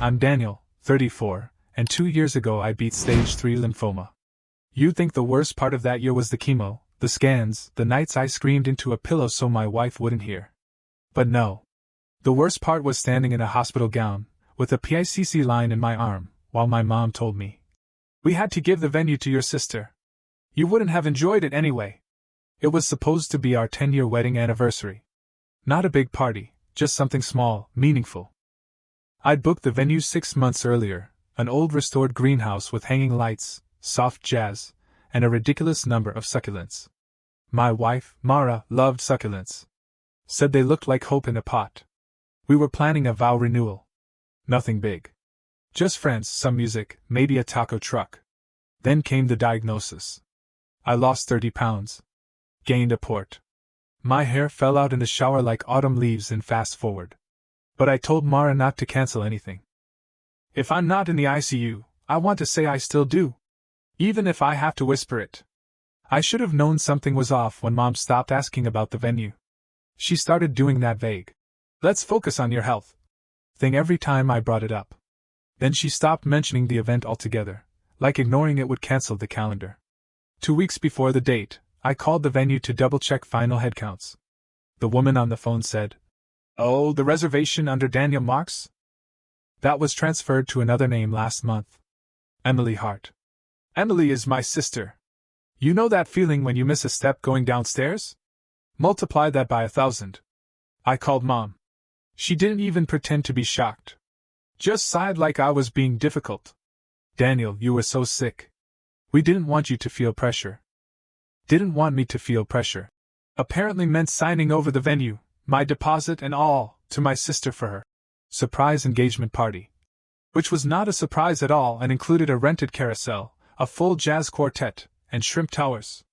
I'm Daniel, 34, and 2 years ago I beat stage 3 lymphoma. You'd think the worst part of that year was the chemo, the scans, the nights I screamed into a pillow so my wife wouldn't hear. But no. The worst part was standing in a hospital gown, with a PICC line in my arm, while my mom told me, "We had to give the venue to your sister. You wouldn't have enjoyed it anyway." It was supposed to be our 10-year wedding anniversary. Not a big party, just something small, meaningful. I'd booked the venue 6 months earlier, an old restored greenhouse with hanging lights, soft jazz, and a ridiculous number of succulents. My wife, Mara, loved succulents. Said they looked like hope in a pot. We were planning a vow renewal. Nothing big. Just friends, some music, maybe a taco truck. Then came the diagnosis. I lost 30 pounds. Gained a port. My hair fell out in the shower like autumn leaves in fast forward. But I told Mara not to cancel anything. If I'm not in the ICU, I want to say I still do. Even if I have to whisper it. I should have known something was off when Mom stopped asking about the venue. She started doing that vague, "Let's focus on your health" thing every time I brought it up. Then she stopped mentioning the event altogether, like ignoring it would cancel the calendar. 2 weeks before the date, I called the venue to double-check final headcounts. The woman on the phone said, "Oh, the reservation under Daniel Marks? That was transferred to another name last month. Emily Hart." Emily is my sister. You know that feeling when you miss a step going downstairs? Multiply that by 1,000. I called Mom. She didn't even pretend to be shocked. Just sighed like I was being difficult. "Daniel, you were so sick. We didn't want you to feel pressure." Didn't want me to feel pressure. Apparently meant signing over the venue, my deposit and all, to my sister for her surprise engagement party. Which was not a surprise at all and included a rented carousel, a full jazz quartet, and shrimp towers.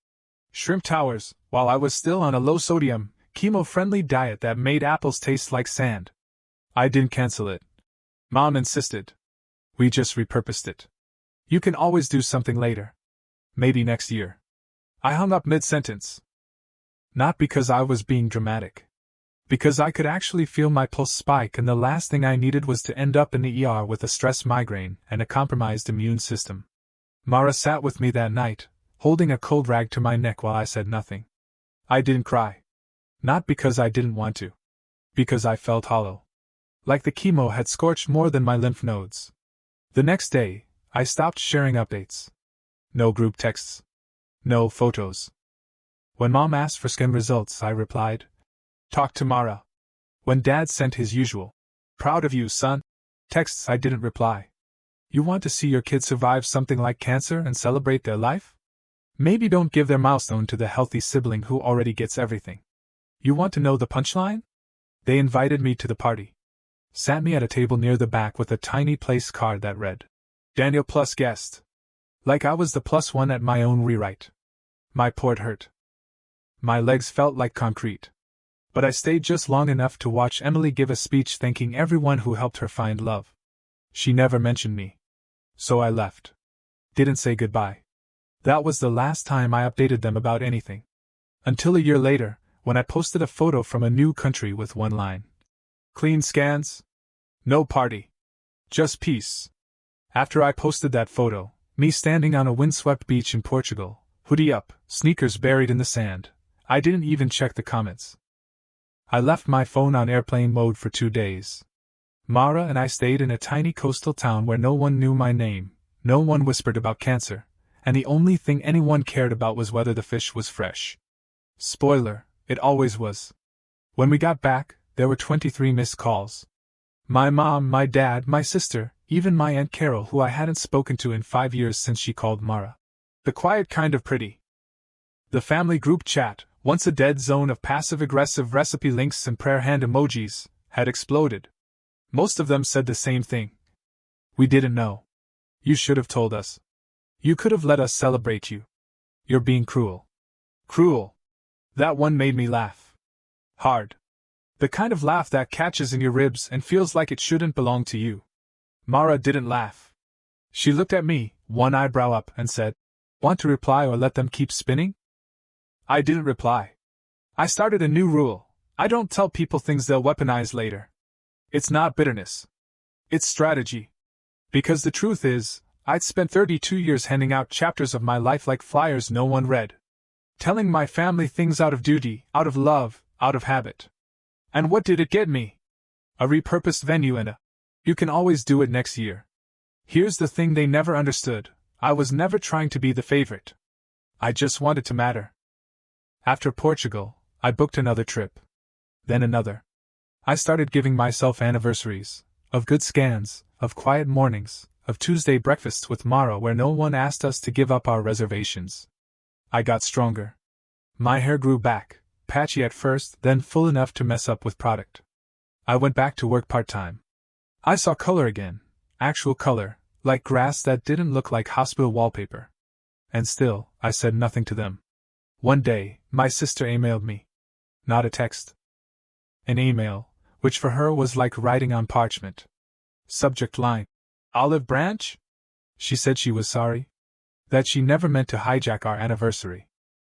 Shrimp towers, while I was still on a low-sodium, chemo-friendly diet that made apples taste like sand. I didn't cancel it. Mom insisted. We just repurposed it. You can always do something later. Maybe next year. I hung up mid-sentence. Not because I was being dramatic. Because I could actually feel my pulse spike and the last thing I needed was to end up in the ER with a stress migraine and a compromised immune system. Mara sat with me that night, holding a cold rag to my neck while I said nothing. I didn't cry. Not because I didn't want to. Because I felt hollow. Like the chemo had scorched more than my lymph nodes. The next day, I stopped sharing updates. No group texts. No photos. When Mom asked for scan results, I replied, "Talk to Mara." When Dad sent his usual, "Proud of you, son," texts, I didn't reply. You want to see your kids survive something like cancer and celebrate their life? Maybe don't give their milestone to the healthy sibling who already gets everything. You want to know the punchline? They invited me to the party. Sat me at a table near the back with a tiny place card that read, "Daniel plus guest." Like I was the +1 at my own rewrite. My port hurt. My legs felt like concrete. But I stayed just long enough to watch Emily give a speech thanking everyone who helped her find love. She never mentioned me. So I left. Didn't say goodbye. That was the last time I updated them about anything. Until a year later, when I posted a photo from a new country with one line. "Clean scans? No party. Just peace." After I posted that photo, me standing on a windswept beach in Portugal, hoodie up, sneakers buried in the sand, I didn't even check the comments. I left my phone on airplane mode for 2 days. Mara and I stayed in a tiny coastal town where no one knew my name, no one whispered about cancer, and the only thing anyone cared about was whether the fish was fresh. Spoiler, it always was. When we got back, there were 23 missed calls. My mom, my dad, my sister, even my Aunt Carol, who I hadn't spoken to in 5 years since she called Mara. The quiet kind of pretty. The family group chat, once a dead zone of passive-aggressive recipe links and prayer hand emojis, had exploded. Most of them said the same thing. "We didn't know. You should have told us. You could have let us celebrate you. You're being cruel." Cruel. That one made me laugh. Hard. The kind of laugh that catches in your ribs and feels like it shouldn't belong to you. Mara didn't laugh. She looked at me, one eyebrow up, and said, "Want to reply or let them keep spinning?" I didn't reply. I started a new rule. I don't tell people things they'll weaponize later. It's not bitterness. It's strategy. Because the truth is, I'd spent 32 years handing out chapters of my life like flyers no one read. Telling my family things out of duty, out of love, out of habit. And what did it get me? A repurposed venue and a "you can always do it next year." Here's the thing they never understood. I was never trying to be the favorite. I just wanted to matter. After Portugal, I booked another trip. Then another. I started giving myself anniversaries, of good scans, of quiet mornings, of Tuesday breakfasts with Mara where no one asked us to give up our reservations. I got stronger. My hair grew back, patchy at first, then full enough to mess up with product. I went back to work part-time. I saw color again, actual color, like grass that didn't look like hospital wallpaper. And still, I said nothing to them. One day, my sister emailed me. Not a text. An email, which for her was like writing on parchment. Subject line: Olive branch? She said she was sorry. That she never meant to hijack our anniversary.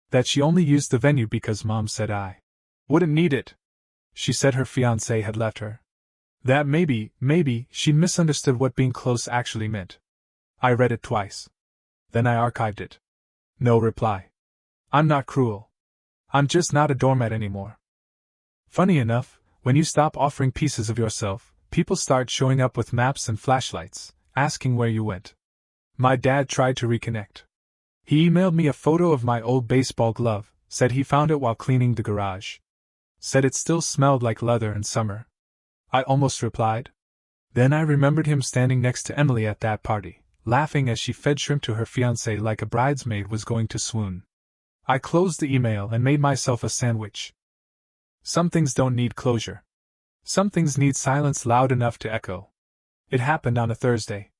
That she only used the venue because Mom said I wouldn't need it. She said her fiancé had left her. That maybe, she misunderstood what being close actually meant. I read it twice. Then I archived it. No reply. I'm not cruel. I'm just not a doormat anymore. Funny enough, when you stop offering pieces of yourself, people start showing up with maps and flashlights, asking where you went. My dad tried to reconnect. He emailed me a photo of my old baseball glove, said he found it while cleaning the garage. Said it still smelled like leather in summer. I almost replied. Then I remembered him standing next to Emily at that party, laughing as she fed shrimp to her fiancé like a bridesmaid was going to swoon. I closed the email and made myself a sandwich. Some things don't need closure. Some things need silence loud enough to echo. It happened on a Thursday.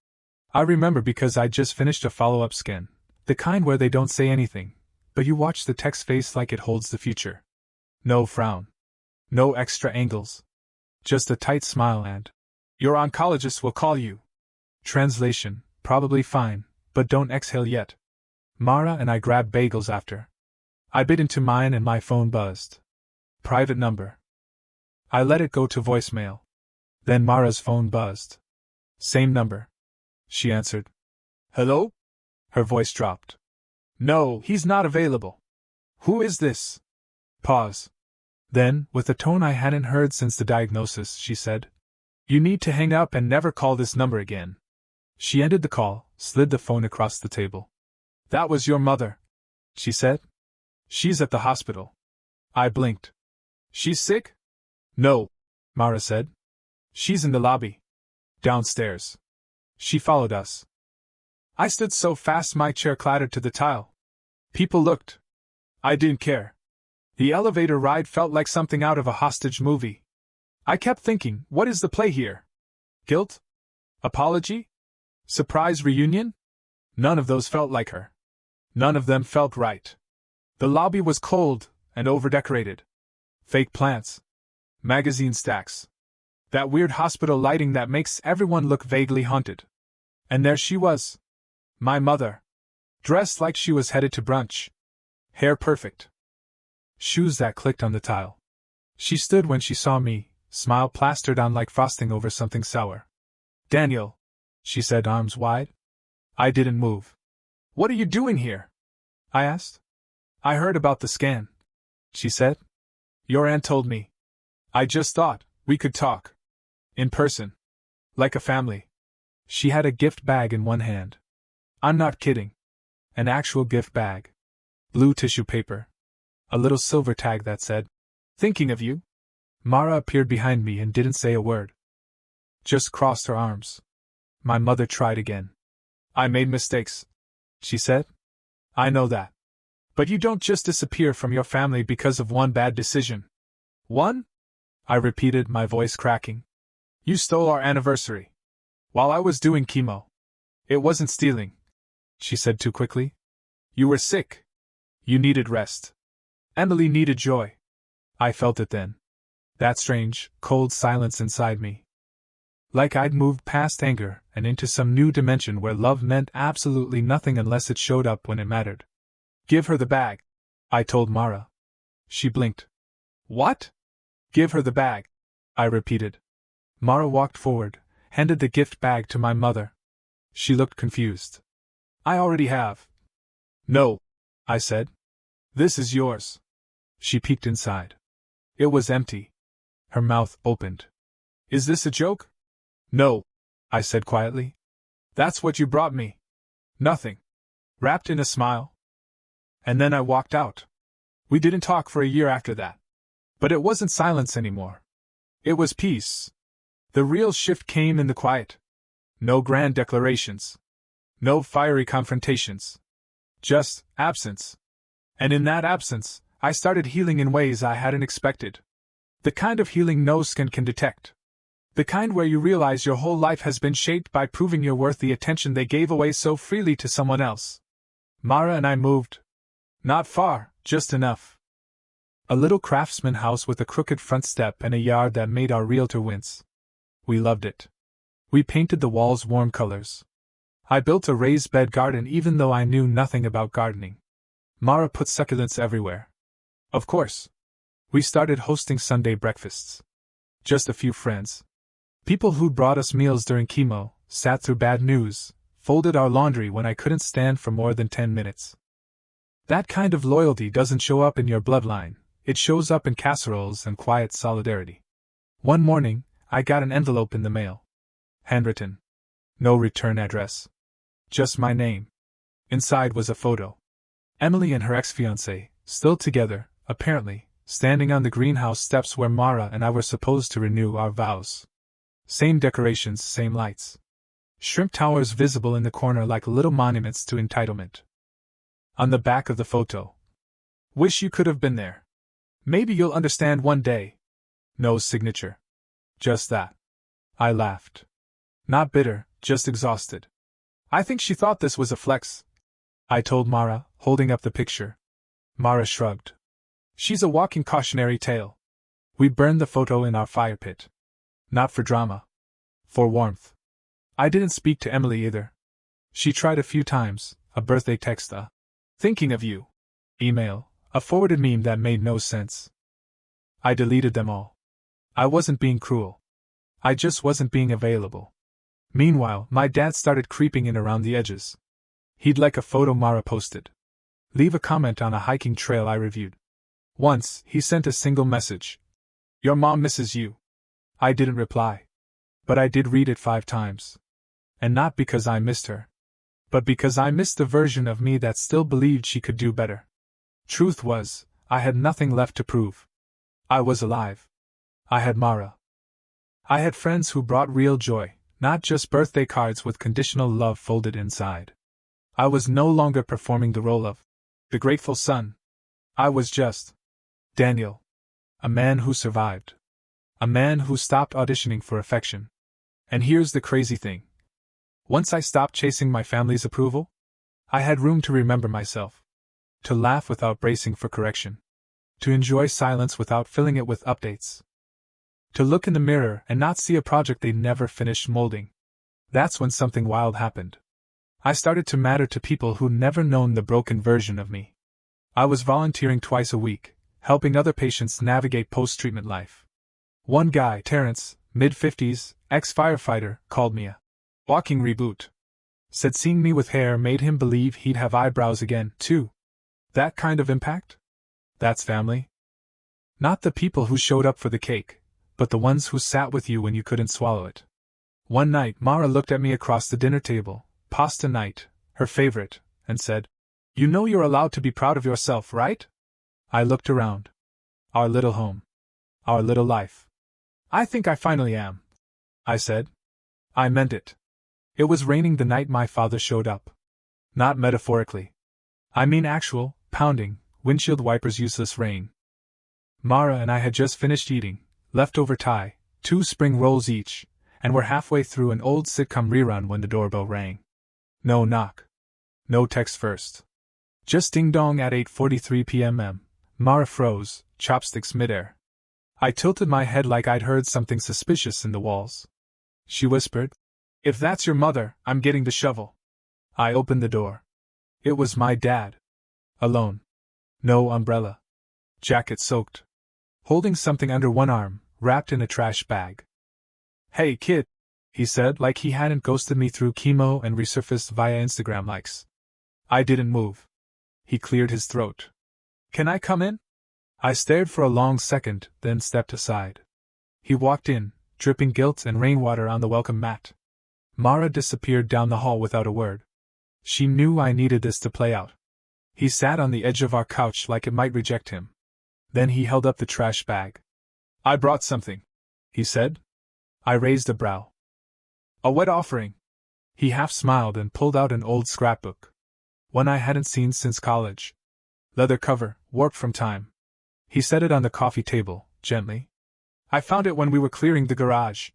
I remember because I just finished a follow-up scan, the kind where they don't say anything, but you watch the text face like it holds the future. No frown. No extra angles. Just a tight smile and, "Your oncologist will call you." Translation: probably fine, but don't exhale yet. Mara and I grabbed bagels after. I bit into mine and my phone buzzed. Private number. I let it go to voicemail. Then Mara's phone buzzed. Same number. She answered. "Hello?" Her voice dropped. "No, he's not available." "Who is this?" Pause. Then, with a tone I hadn't heard since the diagnosis, she said, "You need to hang up and never call this number again." She ended the call, slid the phone across the table. "That was your mother," she said. "She's at the hospital." I blinked. "She's sick?" "No," Mara said. "She's in the lobby. Downstairs." She followed us. I stood so fast my chair clattered to the tile. People looked. I didn't care. The elevator ride felt like something out of a hostage movie. I kept thinking, what is the play here? Guilt? Apology? Surprise reunion? None of those felt like her. None of them felt right. The lobby was cold and overdecorated. Fake plants. Magazine stacks. That weird hospital lighting that makes everyone look vaguely haunted. And there she was. My mother. Dressed like she was headed to brunch. Hair perfect. Shoes that clicked on the tile. She stood when she saw me, smile plastered on like frosting over something sour. "Daniel," she said, arms wide. I didn't move. "What are you doing here?" I asked. "I heard about the scan," she said. "Your aunt told me. I just thought we could talk. In person. Like a family." She had a gift bag in one hand. I'm not kidding. An actual gift bag. Blue tissue paper. A little silver tag that said, "Thinking of you." Mara appeared behind me and didn't say a word. Just crossed her arms. My mother tried again. "I made mistakes," she said. "I know that. But you don't just disappear from your family because of one bad decision." "One?" I repeated, my voice cracking. "You stole our anniversary. While I was doing chemo." "It wasn't stealing," she said too quickly. "You were sick. You needed rest. Emily needed joy." I felt it then. That strange, cold silence inside me. Like I'd moved past anger and into some new dimension where love meant absolutely nothing unless it showed up when it mattered. "Give her the bag," I told Mara. She blinked. "What?" "Give her the bag," I repeated. Mara walked forward, handed the gift bag to my mother. She looked confused. I already have. No, I said. This is yours. She peeked inside. It was empty. Her mouth opened. Is this a joke? No, I said quietly. That's what you brought me. Nothing. Wrapped in a smile. And then I walked out. We didn't talk for a year after that. But it wasn't silence anymore. It was peace. The real shift came in the quiet. No grand declarations. No fiery confrontations. Just absence. And in that absence, I started healing in ways I hadn't expected. The kind of healing no skin can detect. The kind where you realize your whole life has been shaped by proving you're worth the attention they gave away so freely to someone else. Mara and I moved. Not far, just enough. A little craftsman house with a crooked front step and a yard that made our realtor wince. We loved it. We painted the walls warm colors. I built a raised bed garden even though I knew nothing about gardening. Mara put succulents everywhere. Of course. We started hosting Sunday breakfasts. Just a few friends. People who'd brought us meals during chemo, sat through bad news, folded our laundry when I couldn't stand for more than 10 minutes. That kind of loyalty doesn't show up in your bloodline, it shows up in casseroles and quiet solidarity. One morning, I got an envelope in the mail. Handwritten. No return address. Just my name. Inside was a photo. Emily and her ex-fiancé, still together, apparently, standing on the greenhouse steps where Mara and I were supposed to renew our vows. Same decorations, same lights. Shrimp towers visible in the corner like little monuments to entitlement. On the back of the photo. Wish you could have been there. Maybe you'll understand one day. No signature. Just that. I laughed. Not bitter, just exhausted. I think she thought this was a flex. I told Mara, holding up the picture. Mara shrugged. She's a walking cautionary tale. We burned the photo in our fire pit. Not for drama. For warmth. I didn't speak to Emily either. She tried a few times, a birthday text, a thinking of you email, a forwarded meme that made no sense. I deleted them all. I wasn't being cruel. I just wasn't being available. Meanwhile, my dad started creeping in around the edges. He'd like a photo Mara posted. Leave a comment on a hiking trail I reviewed. Once, he sent a single message. Your mom misses you. I didn't reply. But I did read it 5 times. And not because I missed her. But because I missed the version of me that still believed she could do better. Truth was, I had nothing left to prove. I was alive. I had Mara. I had friends who brought real joy, not just birthday cards with conditional love folded inside. I was no longer performing the role of the grateful son. I was just Daniel. A man who survived. A man who stopped auditioning for affection. And here's the crazy thing. Once I stopped chasing my family's approval, I had room to remember myself. To laugh without bracing for correction. To enjoy silence without filling it with updates. To look in the mirror and not see a project they never finished molding. That's when something wild happened. I started to matter to people who'd never known the broken version of me. I was volunteering twice a week, helping other patients navigate post-treatment life. One guy, Terrence, mid-50s, ex-firefighter, called me a walking reboot. Said seeing me with hair made him believe he'd have eyebrows again, too. That kind of impact? That's family. Not the people who showed up for the cake, but the ones who sat with you when you couldn't swallow it. One night, Mara looked at me across the dinner table, pasta night, her favorite, and said, You know you're allowed to be proud of yourself, right? I looked around. Our little home. Our little life. I think I finally am. I said. I meant it. It was raining the night my father showed up. Not metaphorically. I mean actual, pounding, windshield wipers useless rain. Mara and I had just finished eating, leftover Thai, 2 spring rolls each, and were halfway through an old sitcom rerun when the doorbell rang. No knock. No text first. Just ding-dong at 8:43 p.m. Mara froze, chopsticks midair. I tilted my head like I'd heard something suspicious in the walls. She whispered, If that's your mother, I'm getting the shovel. I opened the door. It was my dad. Alone. No umbrella. Jacket soaked. Holding something under one arm, wrapped in a trash bag. Hey kid, he said, like he hadn't ghosted me through chemo and resurfaced via Instagram likes. I didn't move. He cleared his throat. Can I come in? I stared for a long second, then stepped aside. He walked in, dripping guilt and rainwater on the welcome mat. Mara disappeared down the hall without a word. She knew I needed this to play out. He sat on the edge of our couch like it might reject him. Then he held up the trash bag. I brought something, he said. I raised a brow. A wet offering. He half smiled and pulled out an old scrapbook. One I hadn't seen since college. Leather cover, warped from time. He set it on the coffee table, gently. I found it when we were clearing the garage,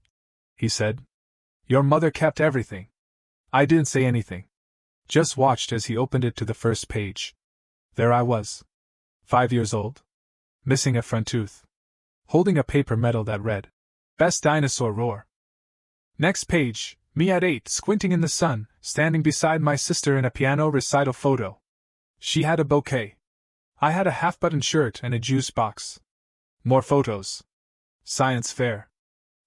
he said. Your mother kept everything. I didn't say anything. Just watched as he opened it to the first page. There I was. 5 years old. Missing a front tooth. Holding a paper medal that read, Best Dinosaur Roar. Next page, me at 8, squinting in the sun, standing beside my sister in a piano recital photo. She had a bouquet. I had a half-buttoned shirt and a juice box. More photos. Science fair.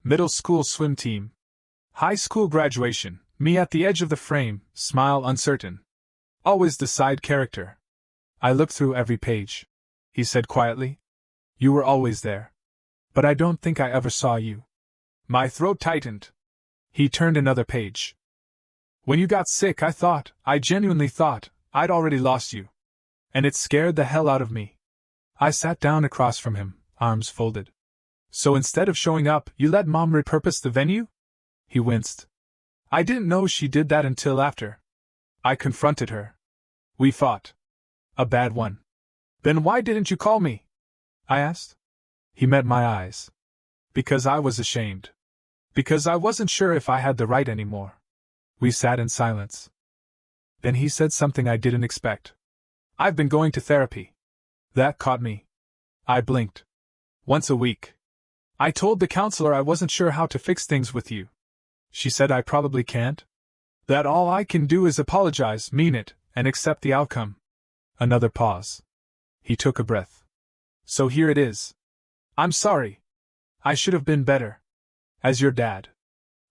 Middle school swim team. High school graduation, me at the edge of the frame, smile uncertain. Always the side character. I looked through every page. He said quietly. You were always there. But I don't think I ever saw you. My throat tightened. He turned another page. When you got sick, I genuinely thought, I'd already lost you. And it scared the hell out of me. I sat down across from him, arms folded. So instead of showing up, you let Mom repurpose the venue? He winced. I didn't know she did that until after. I confronted her. We fought. A bad one. Then why didn't you call me? I asked. He met my eyes. Because I was ashamed. Because I wasn't sure if I had the right anymore. We sat in silence. Then he said something I didn't expect. I've been going to therapy. That caught me. I blinked. Once a week. I told the counselor I wasn't sure how to fix things with you. She said I probably can't. That all I can do is apologize, mean it, and accept the outcome. Another pause. He took a breath. So here it is. I'm sorry. I should have been better. As your dad.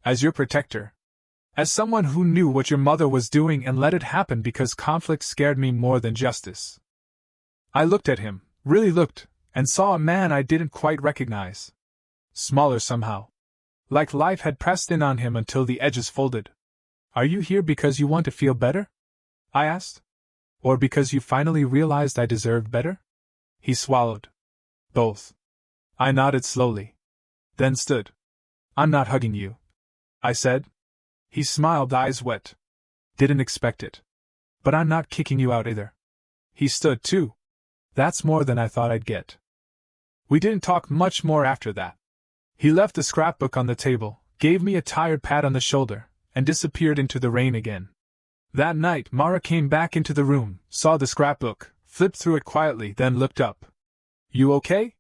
As your protector. As someone who knew what your mother was doing and let it happen because conflict scared me more than justice. I looked at him, really looked, and saw a man I didn't quite recognize. Smaller somehow. Like life had pressed in on him until the edges folded. Are you here because you want to feel better? I asked. Or because you finally realized I deserved better? He swallowed. Both. I nodded slowly. Then stood. I'm not hugging you, I said. He smiled, eyes wet. Didn't expect it. But I'm not kicking you out either. He stood too. That's more than I thought I'd get. We didn't talk much more after that. He left the scrapbook on the table, gave me a tired pat on the shoulder, and disappeared into the rain again. That night, Mara came back into the room, saw the scrapbook, flipped through it quietly, then looked up. You okay?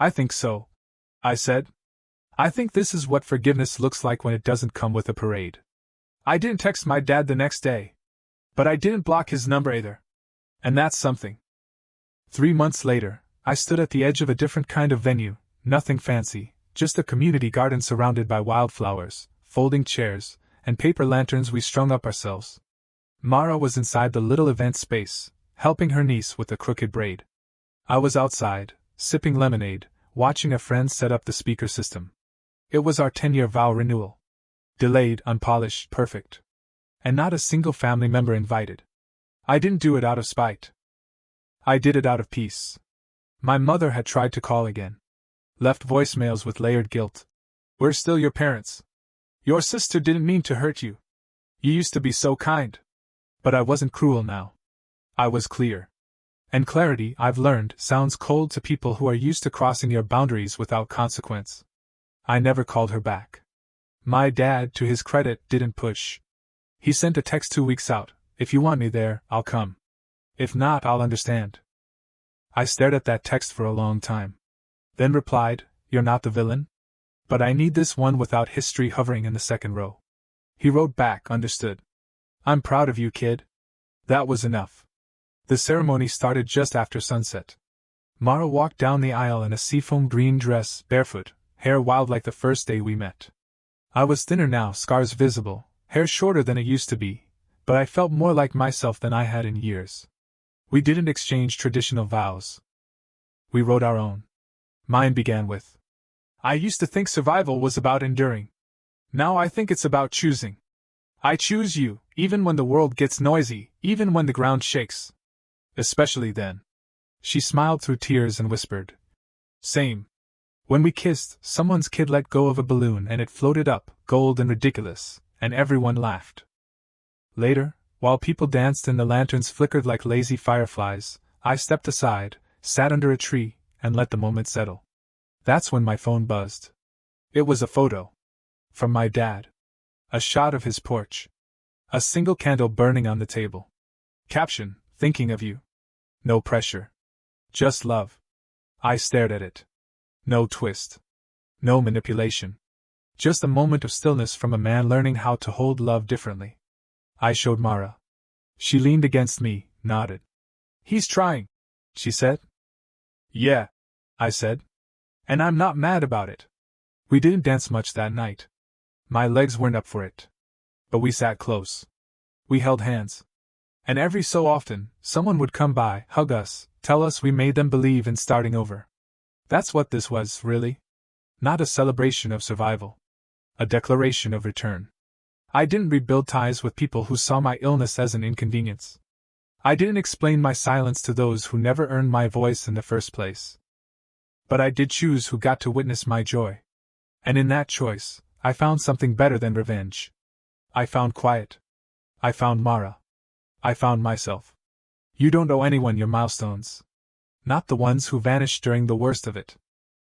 I think so, I said. I think this is what forgiveness looks like when it doesn't come with a parade. I didn't text my dad the next day. But I didn't block his number either. And that's something. 3 months later, I stood at the edge of a different kind of venue, nothing fancy. Just a community garden surrounded by wildflowers, folding chairs, and paper lanterns we strung up ourselves. Mara was inside the little event space, helping her niece with a crooked braid. I was outside, sipping lemonade, watching a friend set up the speaker system. It was our 10-year vow renewal. Delayed, unpolished, perfect. And not a single family member invited. I didn't do it out of spite. I did it out of peace. My mother had tried to call again. Left voicemails with layered guilt. We're still your parents. Your sister didn't mean to hurt you. You used to be so kind. But I wasn't cruel now. I was clear. And clarity, I've learned, sounds cold to people who are used to crossing your boundaries without consequence. I never called her back. My dad, to his credit, didn't push. He sent a text 2 weeks out. If you want me there, I'll come. If not, I'll understand. I stared at that text for a long time. Then replied, You're not the villain? But I need this one without history hovering in the second row. He wrote back, Understood. I'm proud of you, kid. That was enough. The ceremony started just after sunset. Mara walked down the aisle in a seafoam green dress, barefoot, hair wild like the first day we met. I was thinner now, scars visible, hair shorter than it used to be, but I felt more like myself than I had in years. We didn't exchange traditional vows. We wrote our own. Mine began with, I used to think survival was about enduring. Now I think it's about choosing. I choose you, even when the world gets noisy, even when the ground shakes. Especially then. She smiled through tears and whispered, Same. When we kissed, someone's kid let go of a balloon and it floated up, gold and ridiculous, and everyone laughed. Later, while people danced and the lanterns flickered like lazy fireflies, I stepped aside, sat under a tree, and let the moment settle. That's when my phone buzzed. It was a photo. From my dad. A shot of his porch. A single candle burning on the table. Caption, thinking of you. No pressure. Just love. I stared at it. No twist. No manipulation. Just a moment of stillness from a man learning how to hold love differently. I showed Mara. She leaned against me, nodded. He's trying, she said. Yeah, I said. And I'm not mad about it. We didn't dance much that night. My legs weren't up for it. But we sat close. We held hands. And every so often, someone would come by, hug us, tell us we made them believe in starting over. That's what this was, really. Not a celebration of survival. A declaration of return. I didn't rebuild ties with people who saw my illness as an inconvenience. I didn't explain my silence to those who never earned my voice in the first place. But I did choose who got to witness my joy. And in that choice, I found something better than revenge. I found quiet. I found Mara. I found myself. You don't owe anyone your milestones. Not the ones who vanished during the worst of it.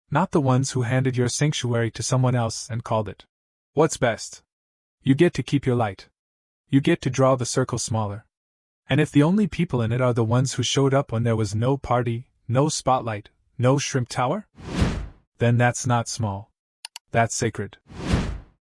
Not the ones who handed your sanctuary to someone else and called it what's best. You get to keep your light. You get to draw the circle smaller. And if the only people in it are the ones who showed up when there was no party, no spotlight, no shrimp tower, then that's not small. That's sacred.